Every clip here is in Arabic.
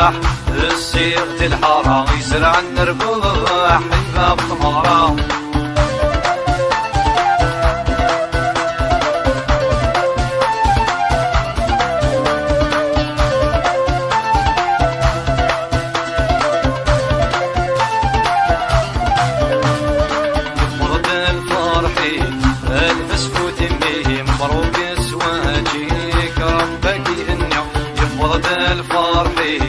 المصباح السيق الحارة يزرع النرباح الباب ثمارة الفرحي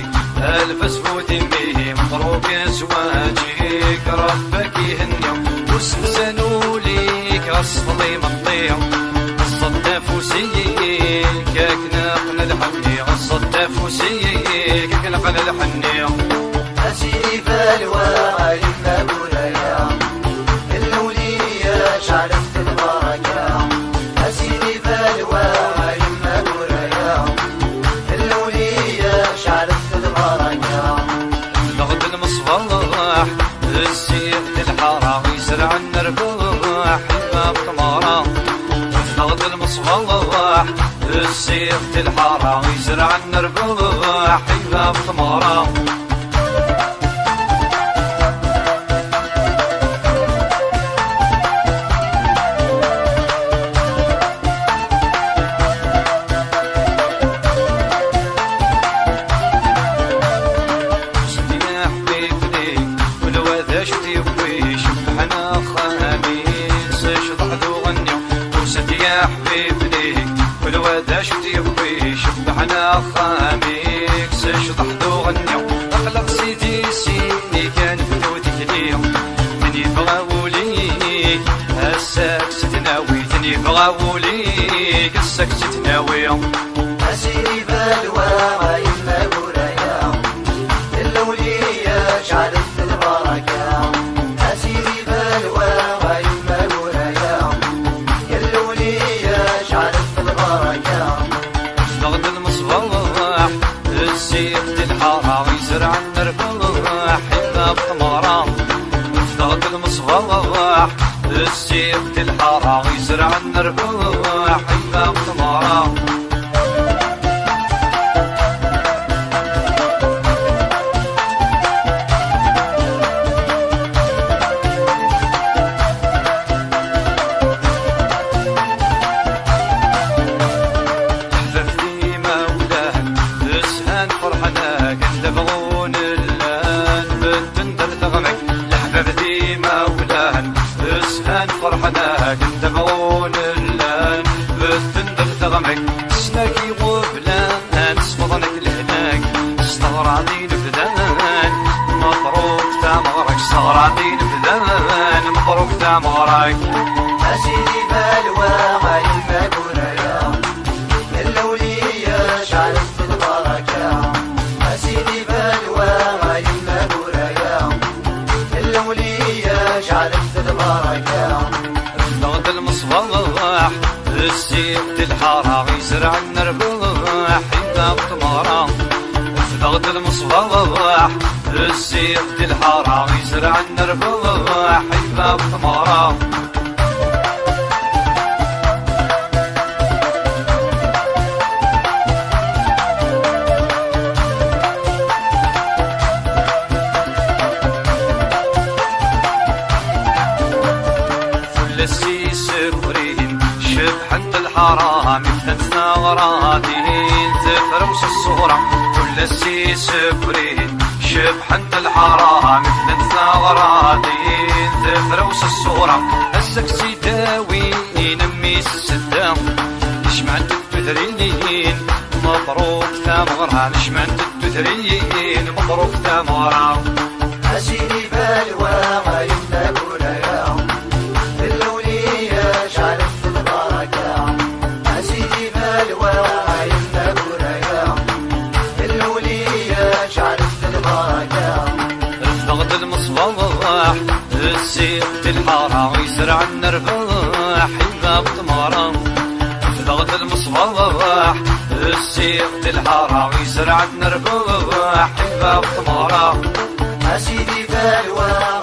البس فوتي بيه مبروك زواجك ربك يهنيو وسمسنوا ليك اصلي مطيع الصدف وسيك كنقل الحني الصدف وسيك كنقل الحني اسيدي فالواعي المبولايا الولية شعرت البركة اسيدي فالواعي المبولايا نغد المصباح السيق الحارة يزرع النرباح الباب ثمارة نغد المصباح السيق الحارة يزرع النرباح الباب ثمارة والواد شفتي بوي شبحنا خاميك سشطح ذو غنيو اخلق سيدي سيني كان فدوتك اليوم من يبغاوليك هساك ستناوي تني يبغاوليك هساك ستناوي اسيدي بالواعي المبولايا الولية شعلت البركة اسيدي بالواعي المبولايا الولية شعلت نغد المصباح السيق الحارة يزرع النرباح الباب ثمارة نغد المصباح السيق الحارة يزرع النرباح الباب ثمارة فرحنا كنت بغون اللان بثندر ثغمك سناكي غبلان صفضنك لهناك استغرادي نفدان مبروك تامغرك استغرادي نفدان مبروك تامغرك اسيدي بالواعي المبولايا الولية شعلت البركة اسيدي بالواعي المبولايا الولية شعلت البركة نغد المصباح السيق الحارة يزرع النرباح الباب ثمارة نغد المصباح السيق الحارة يزرع النرباح الباب ثمارة السيس برين شبحة الحرام مثل غرادين تفرمس الصورة كل السيس برين شبحة الحرام مثل غرادين تفرمس الصورة السكسي داوين ميس السدام لشمعت التدرين مبروك ثمغرة لشمعت التدرين مبروك ثمغرة اسيدي بالواعي المبولايا الولية شعلت البركة اسيدي بالواعي المبولايا الولية شعلت البركة نغد المصباح السيق الحارة يزرع النرباح الباب ثمارة نغد المصباح السيق الحارة يزرع النرباح الباب ثمارة اسيدي بالواعي